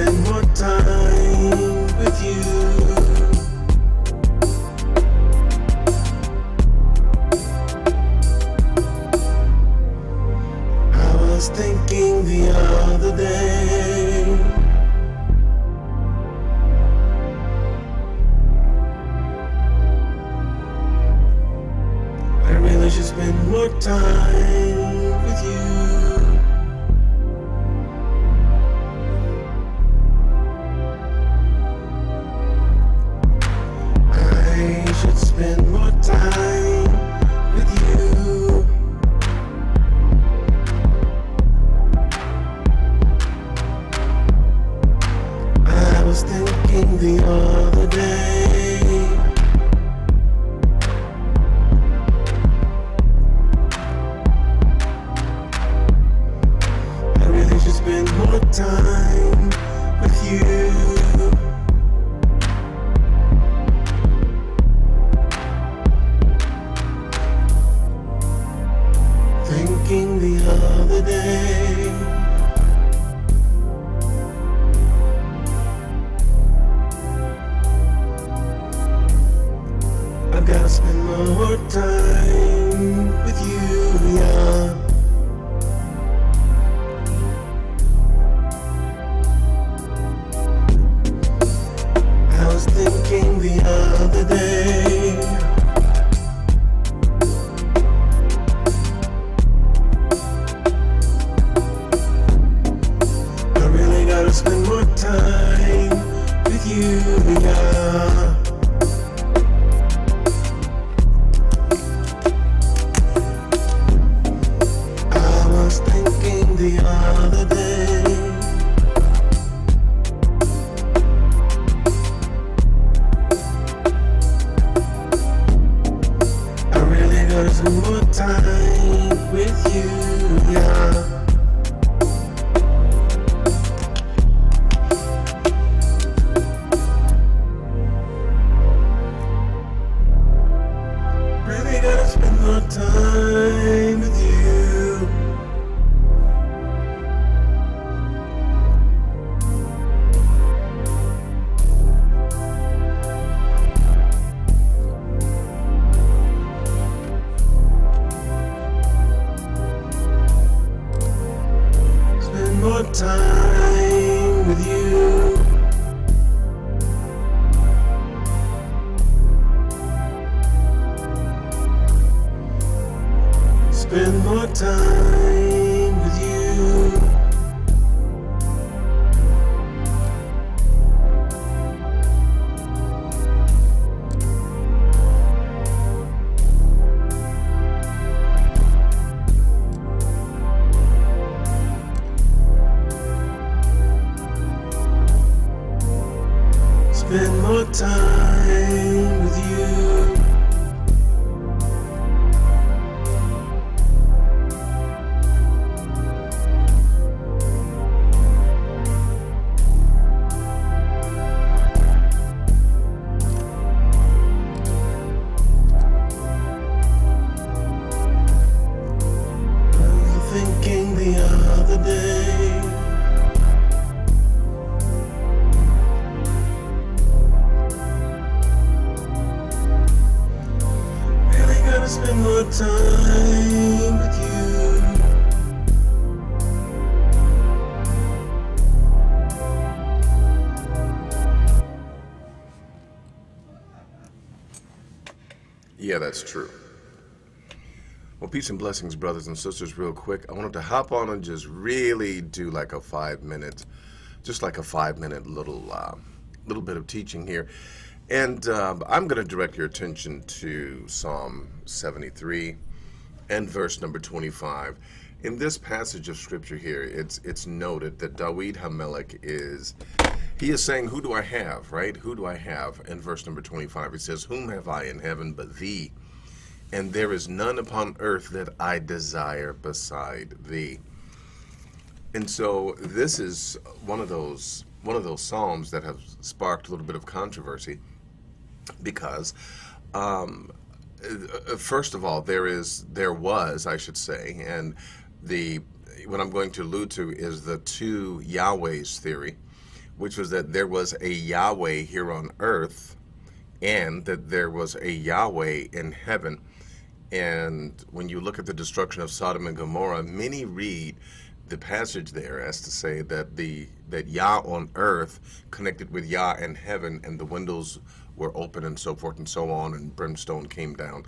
spend more time with you. I was thinking the other day, I really should spend more time with you. I should spend more time with you. I was thinking the other day, I really should spend more time with you. Thinking the other day, I've gotta spend more time with you, yeah. I was thinking the other day, I really gotta spend more time with you, yeah. I was thinking the other day, I really gotta spend more time with you, yeah. Really gotta spend more time with you. Spend more time with you. Spend more time with you. Spend more time with you. Thinking the other day, really gotta spend more time with you. Yeah, that's true. Well, peace and blessings, brothers and sisters, real quick. I wanted to hop on and just really do like a 5 minute, just like a 5 minute little bit of teaching here. And I'm going to direct your attention to Psalm 73 and verse number 25. In this passage of scripture here, it's noted that Dawid HaMelech is saying, who do I have, right? Who do I have? In verse number 25, it says, whom have I in heaven but thee? And there is none upon earth that I desire beside thee. And so this is one of those psalms that have sparked a little bit of controversy because first of all, there was, I should say, and what I'm going to allude to is the two Yahwehs theory, which was that there was a Yahweh here on earth and that there was a Yahweh in heaven. And when you look at the destruction of Sodom and Gomorrah, many read the passage there as to say that that Yah on earth connected with Yah in heaven, and the windows were open and so forth and so on, and brimstone came down.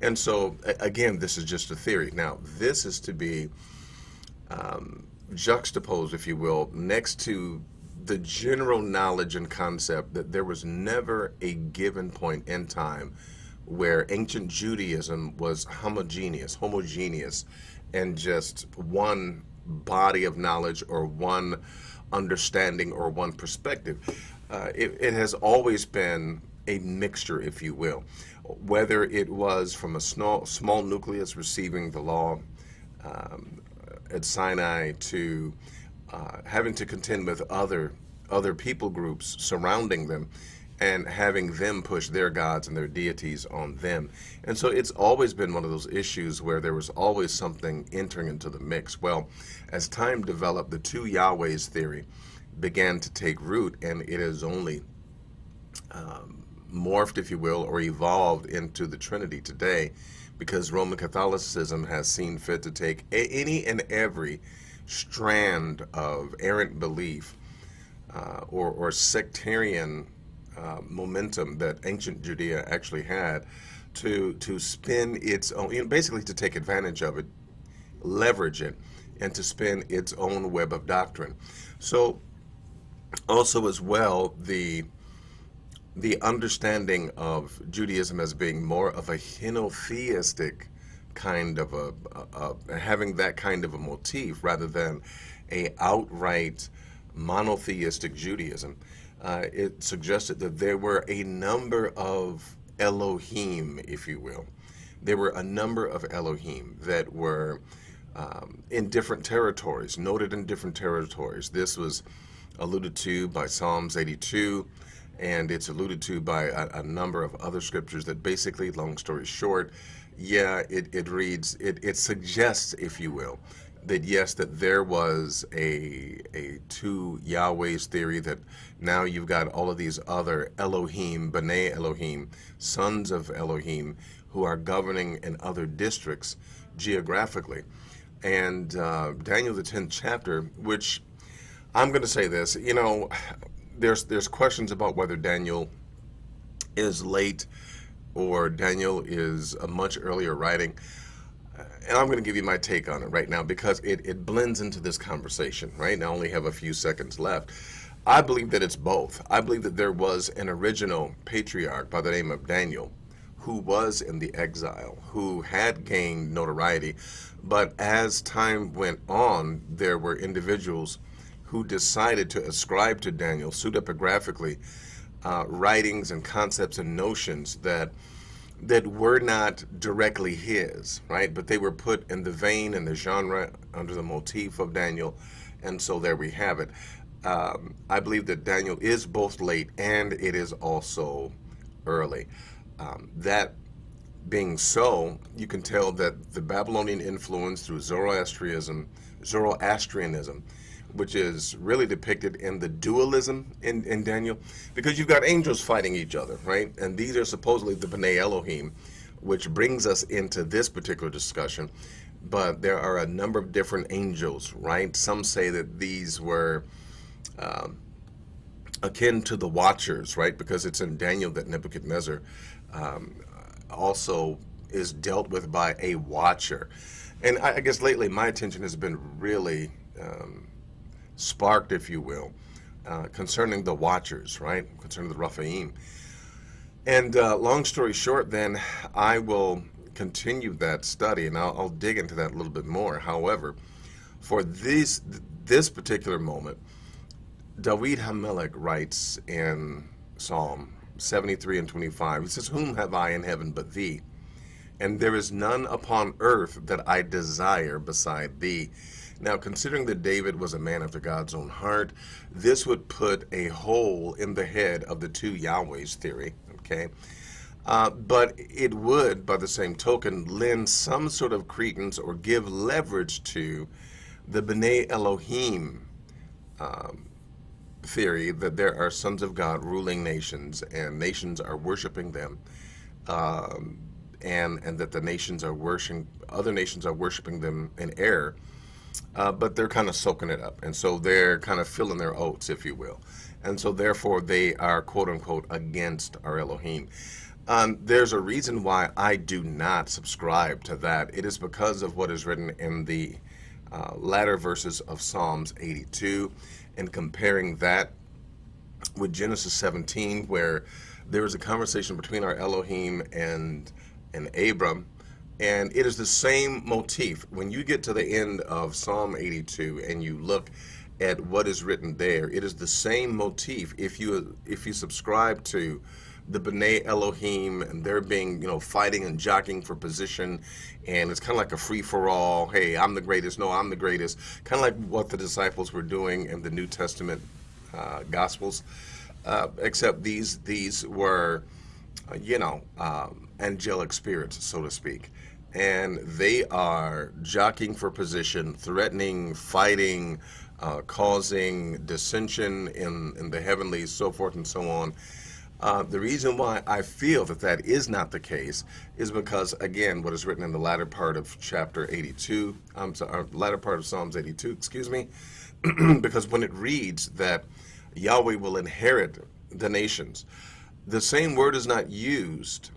And so again, this is just a theory. Now, this is to be juxtaposed, if you will, next to the general knowledge and concept that there was never a given point in time where ancient Judaism was homogeneous, and just one body of knowledge or one understanding or one perspective. It has always been a mixture, if you will, whether it was from a small nucleus receiving the law at Sinai to having to contend with other people groups surrounding them and having them push their gods and their deities on them. And so it's always been one of those issues where there was always something entering into the mix. Well, as time developed, the two Yahwehs theory began to take root, and it has only morphed, if you will, or evolved into the Trinity today, because Roman Catholicism has seen fit to take any and every strand of errant belief or sectarian momentum that ancient Judea actually had to spin its own, basically to take advantage of it, leverage it, and to spin its own web of doctrine. So also as well, the understanding of Judaism as being more of a henotheistic kind of having that kind of a motif rather than a outright monotheistic Judaism. It suggested that there were a number of Elohim, if you will. There were a number of Elohim that were in different territories, noted in different territories. This was alluded to by Psalms 82, and it's alluded to by a number of other scriptures that basically, long story short, it suggests, if you will, that yes, that there was a two Yahwehs theory, that now you've got all of these other Elohim, B'nai Elohim, sons of Elohim, who are governing in other districts geographically. And Daniel, the 10th chapter, which I'm going to say this, there's questions about whether Daniel is late or Daniel is a much earlier writing. And I'm going to give you my take on it right now because it blends into this conversation, right? Now I only have a few seconds left. I believe that it's both. I believe that there was an original patriarch by the name of Daniel who was in the exile, who had gained notoriety. But as time went on, there were individuals who decided to ascribe to Daniel pseudepigraphically writings and concepts and notions that were not directly his, right? But they were put in the vein and the genre under the motif of Daniel. And so there we have it. I believe that Daniel is both late and it is also early. That being so, you can tell that the Babylonian influence through Zoroastrianism, which is really depicted in the dualism in Daniel, because you've got angels fighting each other, right? And these are supposedly the B'nai Elohim, which brings us into this particular discussion. But there are a number of different angels, right? Some say that these were akin to the Watchers, right? Because it's in Daniel that Nebuchadnezzar also is dealt with by a Watcher. And I guess lately my attention has been really sparked, if you will, concerning the Watchers, right? Concerning the Rephaim. And long story short, then, I will continue that study, and I'll dig into that a little bit more. However, for this particular moment, David HaMelech writes in Psalm 73 and 25, he says, "Whom have I in heaven but thee? And there is none upon earth that I desire beside thee." Now, considering that David was a man after God's own heart, this would put a hole in the head of the two Yahwehs theory, okay? But it would, by the same token, lend some sort of credence or give leverage to the B'nai Elohim theory that there are sons of God ruling nations, and nations are worshiping them, and that the nations are worshiping, other nations are worshiping them in error, but they're kind of soaking it up, and so they're kind of filling their oats, if you will, and so therefore they are quote unquote against our Elohim. There's a reason why I do not subscribe to that. It is because of what is written in the latter verses of Psalms 82, and comparing that with Genesis 17, where there is a conversation between our Elohim and Abram, and it is the same motif. When you get to the end of Psalm 82 and you look at what is written there, it is the same motif. If you subscribe to the B'nai Elohim and they're being, fighting and jockeying for position, and it's kind of like a free-for-all. Hey, I'm the greatest. No, I'm the greatest. Kind of like what the disciples were doing in the New Testament Gospels, except these were, angelic spirits, so to speak, and they are jockeying for position, threatening, fighting, causing dissension in the heavenlies, so forth and so on. The reason why I feel that is not the case is because, again, what is written in the latter part of chapter 82, latter part of Psalms 82, excuse me, because when it reads that Yahweh will inherit the nations, the same word is not used,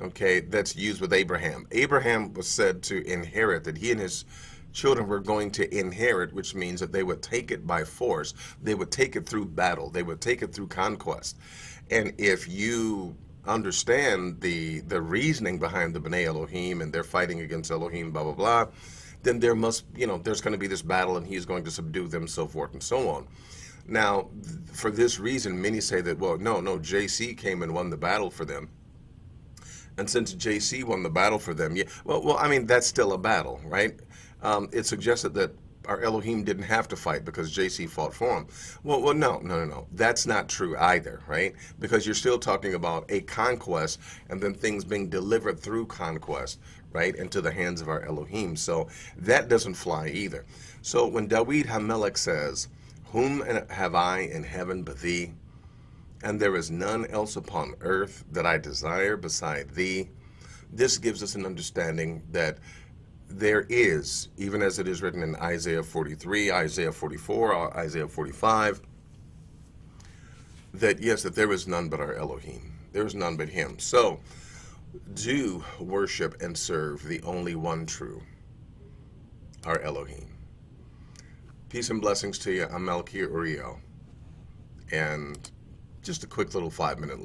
okay, that's used with Abraham. Abraham was said to inherit, that he and his children were going to inherit, which means that they would take it by force. They would take it through battle. They would take it through conquest. And if you understand the reasoning behind the B'nai Elohim, and they're fighting against Elohim, blah, blah, blah, then there must, there's going to be this battle, and he's going to subdue them, so forth and so on. Now, for this reason, many say that, well, no, JC came and won the battle for them. And since JC won the battle for them, that's still a battle, right? It suggested that our Elohim didn't have to fight because JC fought for him. Well, no. That's not true either, right? Because you're still talking about a conquest and then things being delivered through conquest, right, into the hands of our Elohim. So that doesn't fly either. So when Dawid HaMelech says, "Whom have I in heaven but thee? And there is none else upon earth that I desire beside thee," this gives us an understanding that there is, even as it is written in Isaiah 43, Isaiah 44, Isaiah 45, that yes, that there is none but our Elohim. There is none but him. So do worship and serve the only one true, our Elohim. Peace and blessings to you. I'm Malkia Uriel. And just a quick little 5-minute lesson.